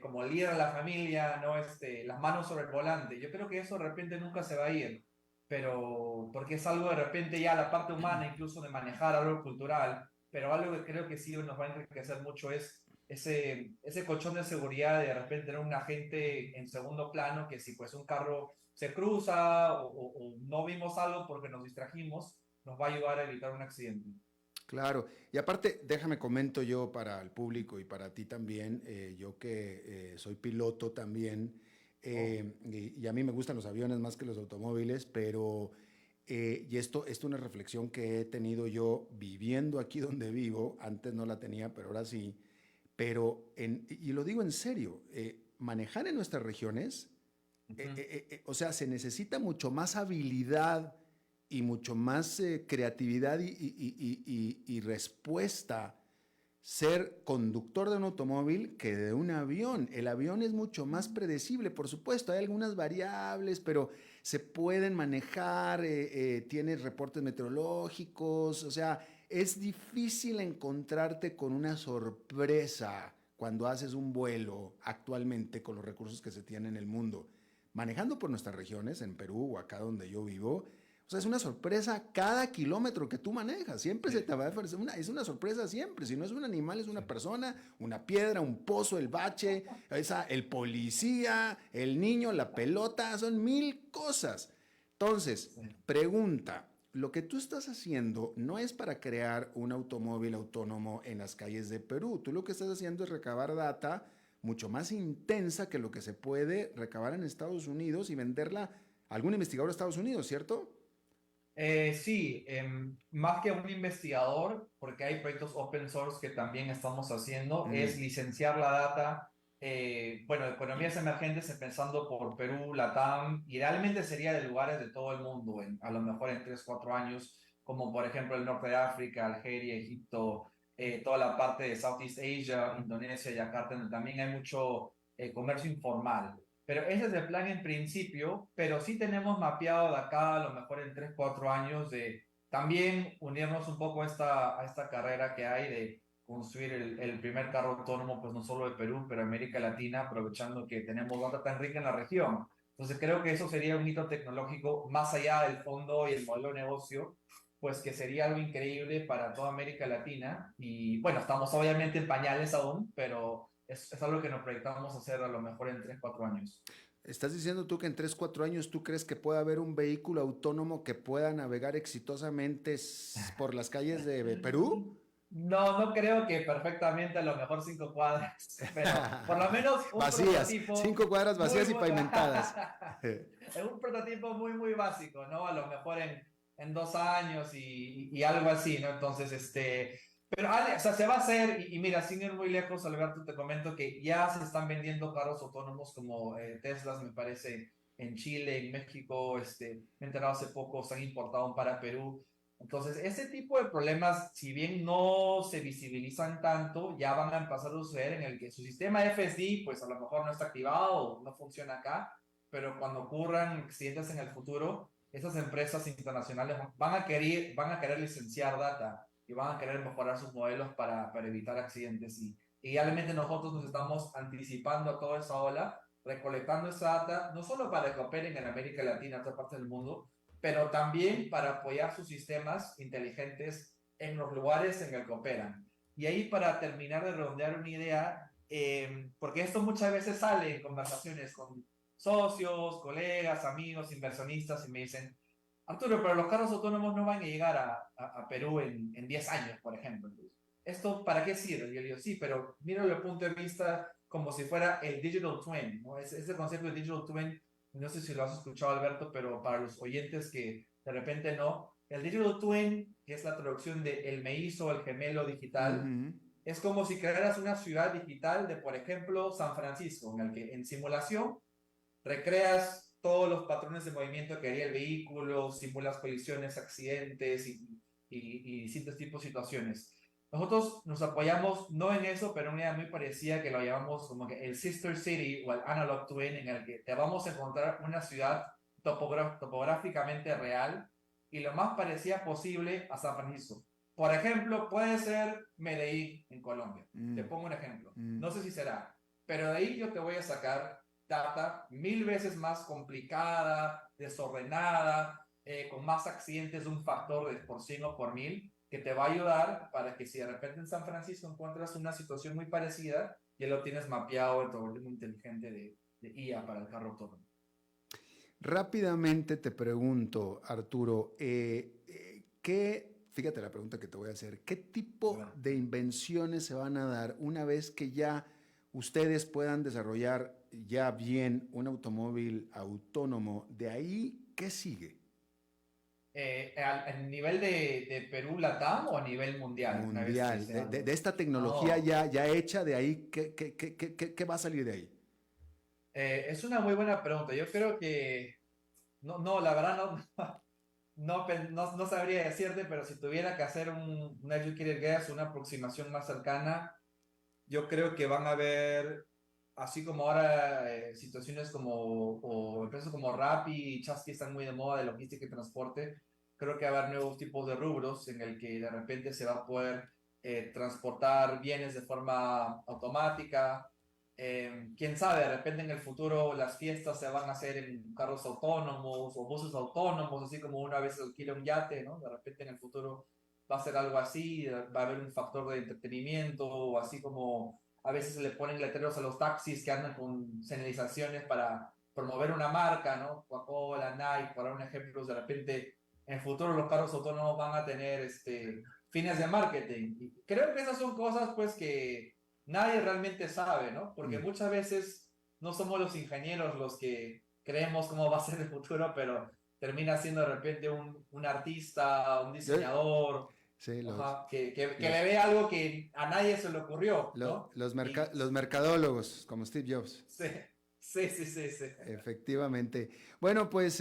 Como líder de la familia, ¿no? Las manos sobre el volante. Yo creo que eso de repente nunca se va a ir, pero porque es algo de repente ya la parte humana, incluso de manejar algo cultural, pero algo que creo que sí nos va a enriquecer mucho es ese colchón de seguridad de repente tener un agente en segundo plano que si pues un carro se cruza o no vimos algo porque nos distrajimos, nos va a ayudar a evitar un accidente. Claro, y aparte, déjame comento yo para el público y para ti también, yo que soy piloto también, y a mí me gustan los aviones más que los automóviles, pero, y esto es una reflexión que he tenido yo viviendo aquí donde vivo, antes no la tenía, pero ahora sí, pero, y lo digo en serio, manejar en nuestras regiones, o sea, se necesita mucho más habilidad y mucho más creatividad y respuesta ser conductor de un automóvil que de un avión. El avión es mucho más predecible, por supuesto, hay algunas variables, pero se pueden manejar, tienes reportes meteorológicos, o sea, es difícil encontrarte con una sorpresa cuando haces un vuelo actualmente con los recursos que se tienen en el mundo. Manejando por nuestras regiones, en Perú o acá donde yo vivo, o sea, es una sorpresa cada kilómetro que tú manejas. Siempre se te va a ofrecer es una sorpresa siempre. Si no es un animal, es una persona, una piedra, un pozo, el bache, el policía, el niño, la pelota, son 1000 cosas. Entonces, pregunta, lo que tú estás haciendo no es para crear un automóvil autónomo en las calles de Perú. Tú lo que estás haciendo es recabar data mucho más intensa que lo que se puede recabar en Estados Unidos y venderla a algún investigador de Estados Unidos, ¿cierto? Sí, más que un investigador, porque hay proyectos open source que también estamos haciendo, es licenciar la data. Bueno, economías emergentes, empezando por Perú, Latam, idealmente sería de lugares de todo el mundo, a lo mejor en 3, 4 años, como por ejemplo el norte de África, Algeria, Egipto, toda la parte de Southeast Asia, Indonesia, Yakarta, donde también hay mucho comercio informal. Pero ese es el plan en principio, pero sí tenemos mapeado de acá a lo mejor en 3, 4 años de también unirnos un poco a esta carrera que hay de construir el primer carro autónomo, pues no solo de Perú, pero América Latina, aprovechando que tenemos data tan rica en la región. Entonces creo que eso sería un hito tecnológico más allá del fondo y el modelo de negocio, pues que sería algo increíble para toda América Latina. Y bueno, estamos obviamente en pañales aún, pero es algo que nos proyectamos hacer a lo mejor en 3, 4 años. ¿Estás diciendo tú que en 3, 4 años tú crees que puede haber un vehículo autónomo que pueda navegar exitosamente por las calles de Perú? No, no creo que perfectamente, a lo mejor 5 cuadras, pero por lo menos un vacías, prototipo. 5 cuadras vacías y pavimentadas. Un prototipo muy, muy básico, ¿no? A lo mejor en 2 años y algo así, ¿no? Entonces, pero, Ale, o sea, se va a hacer, y mira, sin ir muy lejos, Alberto, te comento que ya se están vendiendo carros autónomos como Teslas, me parece, en Chile, en México, me he enterado hace poco, se han importado para Perú. Entonces, ese tipo de problemas, si bien no se visibilizan tanto, ya van a empezar a suceder en el que su sistema FSD, pues a lo mejor no está activado o no funciona acá, pero cuando ocurran accidentes en el futuro, esas empresas internacionales van a querer licenciar data y van a querer mejorar sus modelos para evitar accidentes. Y idealmente nosotros nos estamos anticipando a toda esa ola, recolectando esa data, no solo para que operen en América Latina, en otras partes del mundo, pero también para apoyar sus sistemas inteligentes en los lugares en el que operan. Y ahí, para terminar de redondear una idea, porque esto muchas veces sale en conversaciones con socios, colegas, amigos, inversionistas, y me dicen, Arturo, pero los carros autónomos no van a llegar a Perú en 10 años, por ejemplo. ¿Esto para qué sirve? Y yo digo, sí, pero míralo desde el punto de vista como si fuera el digital twin, ¿no? Ese concepto de digital twin, no sé si lo has escuchado, Alberto, pero para los oyentes que de repente no, el digital twin, que es la traducción de el mellizo, el gemelo digital, es como si crearas una ciudad digital de, por ejemplo, San Francisco, en el que en simulación recreas todos los patrones de movimiento que haría el vehículo, simulas colisiones, accidentes y distintos tipos de situaciones. Nosotros nos apoyamos no en eso, pero en una idea muy parecida que lo llamamos como que el Sister City o el Analog Twin, en el que te vamos a encontrar una ciudad topográficamente real y lo más parecida posible a San Francisco. Por ejemplo, puede ser Medellín en Colombia. Te pongo un ejemplo. No sé si será, pero de ahí yo te voy a sacar data 1000 veces más complicada, desordenada, con más accidentes de un factor de por 100 o por 1000, que te va a ayudar para que si de repente en San Francisco encuentras una situación muy parecida, ya lo tienes mapeado en tu algoritmo inteligente de IA para el carro autónomo. Rápidamente te pregunto, Arturo, fíjate la pregunta que te voy a hacer, ¿qué tipo de invenciones se van a dar una vez que ya ustedes puedan desarrollar ya bien un automóvil autónomo? De ahí, ¿qué sigue? ¿A nivel de Perú, Latam o a nivel mundial? Mundial, de esta tecnología ya hecha, de ahí, ¿qué va a salir de ahí? Es una muy buena pregunta. Yo creo que, no, la verdad no sabría decirte, pero si tuviera que hacer un educated guess, una aproximación más cercana, yo creo que van a haber, así como ahora, situaciones o empresas como Rappi y Chasqui están muy de moda de logística y transporte. Creo que va a haber nuevos tipos de rubros en el que de repente se va a poder transportar bienes de forma automática. Quién sabe, de repente en el futuro las fiestas se van a hacer en carros autónomos o buses autónomos, así como una vez alquila un yate, ¿no? De repente en el futuro va a ser algo así, va a haber un factor de entretenimiento, o así como a veces se le ponen letreros a los taxis que andan con señalizaciones para promover una marca, ¿no? Coca-Cola, Nike, para un ejemplo, de repente en el futuro los carros autónomos van a tener fines de marketing. Y creo que esas son cosas pues que nadie realmente sabe, ¿no? Porque muchas veces no somos los ingenieros los que creemos cómo va a ser el futuro, pero termina siendo de repente un artista, un diseñador, sí, que le ve algo que a nadie se le ocurrió, ¿no? Los mercadólogos, como Steve Jobs. Sí. Efectivamente. Bueno, pues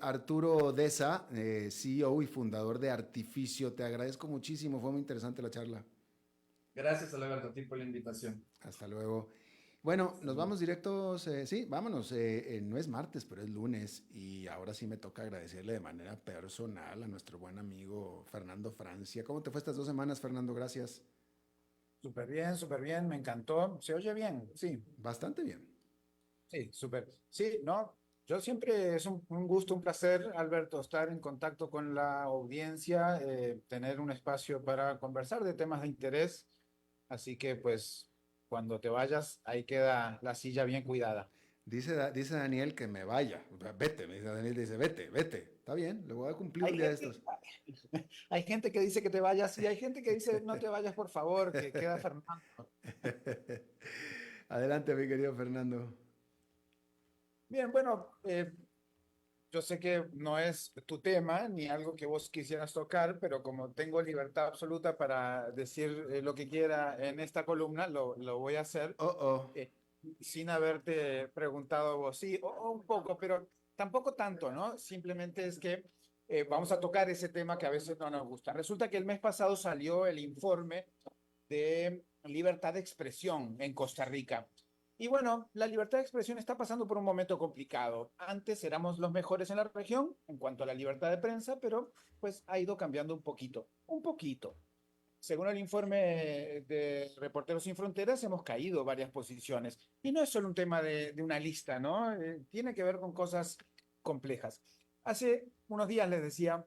Arturo Deza, CEO y fundador de Artificio, te agradezco muchísimo, fue muy interesante la charla. Gracias, Alberto, a ti por la invitación. Hasta luego. Bueno, nos vamos directos, sí, vámonos, no es martes, pero es lunes, y ahora sí me toca agradecerle de manera personal a nuestro buen amigo Fernando Francia. ¿Cómo te fue estas 2 semanas, Fernando? Gracias. Súper bien, me encantó. ¿Se oye bien? Sí. Bastante bien. Sí, súper. Sí, no, yo siempre es un gusto, un placer, Alberto, estar en contacto con la audiencia, tener un espacio para conversar de temas de interés. Así que, pues, cuando te vayas, ahí queda la silla bien cuidada. Dice Daniel que me vaya. Vete, me dice Daniel, dice, vete. Está bien, lo voy a cumplir un día de estos. Hay gente que dice que te vayas y hay gente que dice, no te vayas, por favor, que queda Fernando. Adelante, mi querido Fernando. Bien, bueno, yo sé que no es tu tema ni algo que vos quisieras tocar, pero como tengo libertad absoluta para decir lo que quiera en esta columna, lo voy a hacer sin haberte preguntado vos. Sí, un poco, pero tampoco tanto, ¿no? Simplemente es que vamos a tocar ese tema que a veces no nos gusta. Resulta que el mes pasado salió el informe de libertad de expresión en Costa Rica. Y bueno, la libertad de expresión está pasando por un momento complicado. Antes éramos los mejores en la región en cuanto a la libertad de prensa, pero pues ha ido cambiando un poquito, un poquito. Según el informe de Reporteros Sin Fronteras, hemos caído varias posiciones. Y no es solo un tema de una lista, ¿no? Tiene que ver con cosas complejas. Hace unos días les decía,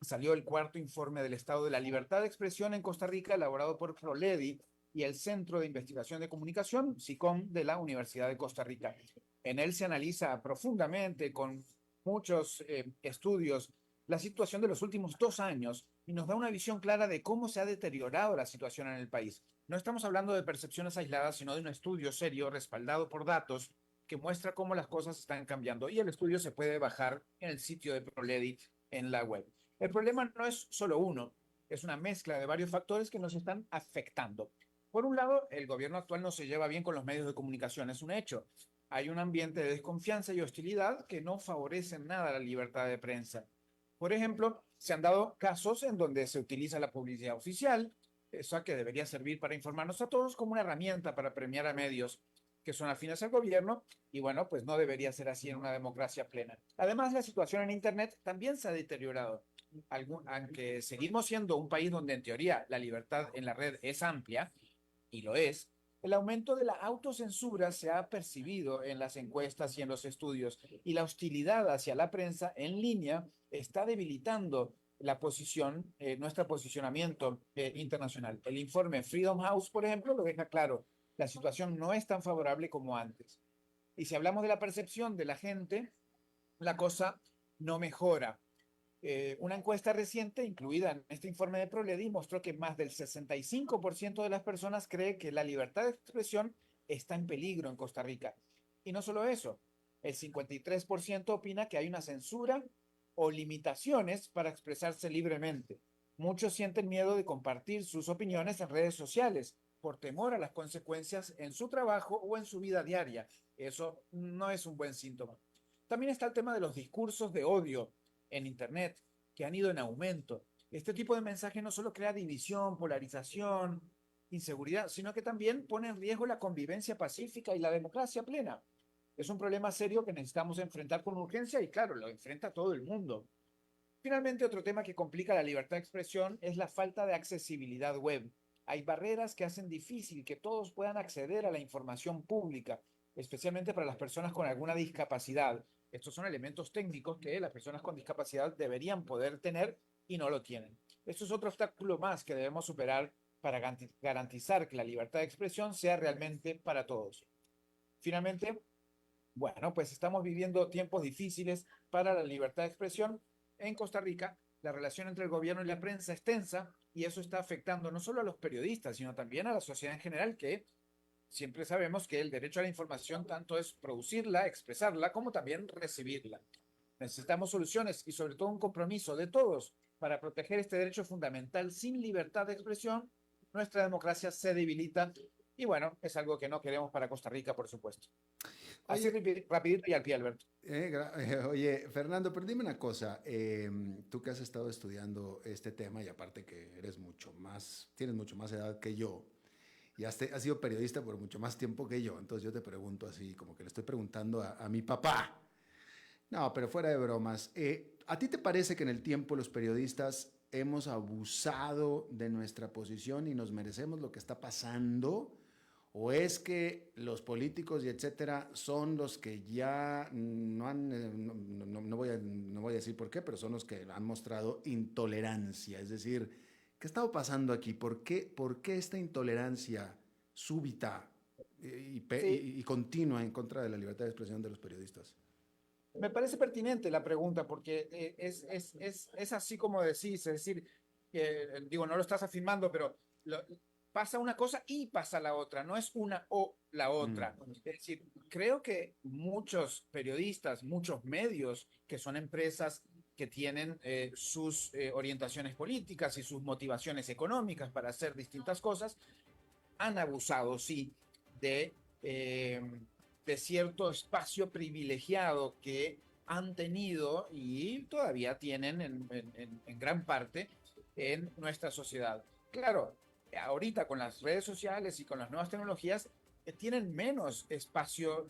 salió el cuarto informe del estado de la libertad de expresión en Costa Rica, elaborado por Proledi y el Centro de Investigación de Comunicación, SICOM, de la Universidad de Costa Rica. En él se analiza profundamente, con muchos estudios, la situación de los últimos 2 años y nos da una visión clara de cómo se ha deteriorado la situación en el país. No estamos hablando de percepciones aisladas, sino de un estudio serio respaldado por datos que muestra cómo las cosas están cambiando. Y el estudio se puede bajar en el sitio de Proledi en la web. El problema no es solo uno, es una mezcla de varios factores que nos están afectando. Por un lado, el gobierno actual no se lleva bien con los medios de comunicación, es un hecho. Hay un ambiente de desconfianza y hostilidad que no favorecen nada la libertad de prensa. Por ejemplo, se han dado casos en donde se utiliza la publicidad oficial, eso que debería servir para informarnos a todos como una herramienta para premiar a medios que son afines al gobierno, y bueno, pues no debería ser así en una democracia plena. Además, la situación en Internet también se ha deteriorado. Aunque seguimos siendo un país donde en teoría la libertad en la red es amplia, y lo es, el aumento de la autocensura se ha percibido en las encuestas y en los estudios, y la hostilidad hacia la prensa en línea está debilitando la posición, nuestro posicionamiento internacional. El informe Freedom House, por ejemplo, lo deja claro. La situación no es tan favorable como antes. Y si hablamos de la percepción de la gente, la cosa no mejora. Una encuesta reciente incluida en este informe de Proledi mostró que más del 65% de las personas cree que la libertad de expresión está en peligro en Costa Rica. Y no solo eso, el 53% opina que hay una censura o limitaciones para expresarse libremente. Muchos sienten miedo de compartir sus opiniones en redes sociales por temor a las consecuencias en su trabajo o en su vida diaria. Eso no es un buen síntoma. También está el tema de los discursos de odio en Internet, que han ido en aumento. Este tipo de mensaje no solo crea división, polarización, inseguridad, sino que también pone en riesgo la convivencia pacífica y la democracia plena. Es un problema serio que necesitamos enfrentar con urgencia y claro, lo enfrenta todo el mundo. Finalmente, otro tema que complica la libertad de expresión es la falta de accesibilidad web. Hay barreras que hacen difícil que todos puedan acceder a la información pública, especialmente para las personas con alguna discapacidad. Estos son elementos técnicos que las personas con discapacidad deberían poder tener y no lo tienen. Esto es otro obstáculo más que debemos superar para garantizar que la libertad de expresión sea realmente para todos. Finalmente, bueno, pues estamos viviendo tiempos difíciles para la libertad de expresión. En Costa Rica, la relación entre el gobierno y la prensa es tensa y eso está afectando no solo a los periodistas, sino también a la sociedad en general, que siempre sabemos que el derecho a la información tanto es producirla, expresarla, como también recibirla. Necesitamos soluciones y sobre todo un compromiso de todos para proteger este derecho fundamental. Sin libertad de expresión, nuestra democracia se debilita y bueno, es algo que no queremos para Costa Rica, por supuesto. Así rapidito y al pie, Alberto. Oye, Fernando, pero dime una cosa, tú que has estado estudiando este tema y aparte que eres tienes mucho más edad que yo y has sido periodista por mucho más tiempo que yo, entonces yo te pregunto así, como que le estoy preguntando a mi papá. No, pero fuera de bromas, ¿a ti te parece que en el tiempo los periodistas hemos abusado de nuestra posición y nos merecemos lo que está pasando? ¿O es que los políticos y etcétera son los que ya no han, no voy a decir por qué, pero son los que han mostrado intolerancia? Es decir, ¿qué ha estado pasando aquí? ¿Por qué esta intolerancia súbita y continua en contra de la libertad de expresión de los periodistas? Me parece pertinente la pregunta porque es así como decís, es decir, digo, no lo estás afirmando, pero pasa una cosa y pasa la otra, no es una o la otra. Es decir, creo que muchos periodistas, muchos medios, que son empresas que tienen sus orientaciones políticas y sus motivaciones económicas para hacer distintas cosas, han abusado, sí, de cierto espacio privilegiado que han tenido y todavía tienen en gran parte en nuestra sociedad. Claro, ahorita con las redes sociales y con las nuevas tecnologías tienen menos espacio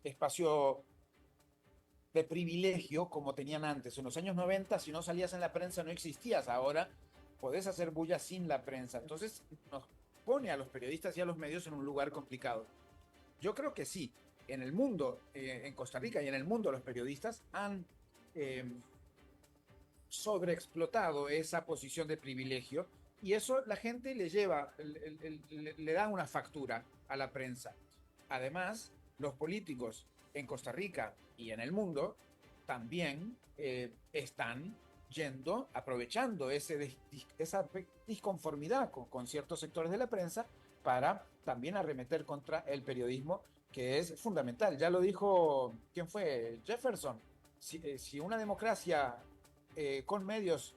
espacio de privilegio como tenían antes. En los años 90, si no salías en la prensa, no existías. Ahora podés hacer bulla sin la prensa. Entonces nos pone a los periodistas y a los medios en un lugar complicado. Yo creo que sí, en el mundo, en Costa Rica y en el mundo, los periodistas han sobreexplotado esa posición de privilegio, y eso la gente le lleva, le da una factura a la prensa. Además, los políticos en Costa Rica y en el mundo también están aprovechando esa disconformidad con ciertos sectores de la prensa para también arremeter contra el periodismo, que es fundamental. Ya lo dijo, ¿quién fue? Jefferson. Si una democracia con medios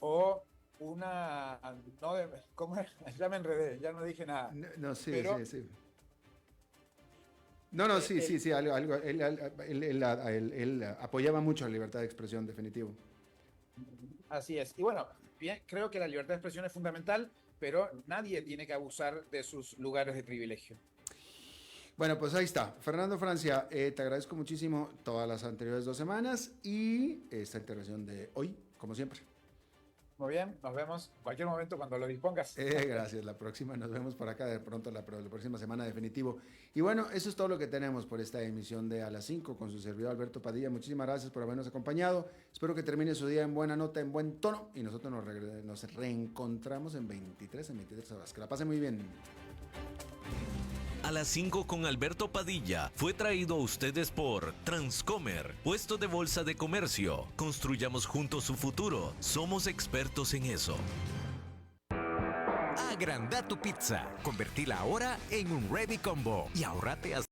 o una... No, ¿cómo es? Ya me enredé, ya no dije nada. No, sí, pero, sí. No, sí, él apoyaba mucho la libertad de expresión, definitivo. Así es. Y bueno, bien, creo que la libertad de expresión es fundamental, pero nadie tiene que abusar de sus lugares de privilegio. Bueno, pues ahí está. Fernando Francia, te agradezco muchísimo todas las anteriores 2 semanas y esta intervención de hoy, como siempre. Muy bien, nos vemos en cualquier momento cuando lo dispongas. Gracias, la próxima nos vemos por acá de pronto la próxima semana definitivo. Y bueno, eso es todo lo que tenemos por esta emisión de A las 5 con su servidor Alberto Padilla. Muchísimas gracias por habernos acompañado. Espero que termine su día en buena nota, en buen tono, y nosotros nos reencontramos en 23 horas. Que la pasen muy bien. A las 5 con Alberto Padilla fue traído a ustedes por Transcomer, puesto de bolsa de comercio. Construyamos juntos su futuro. Somos expertos en eso. Agranda tu pizza. Convertila ahora en un Ready Combo y ahórrate hasta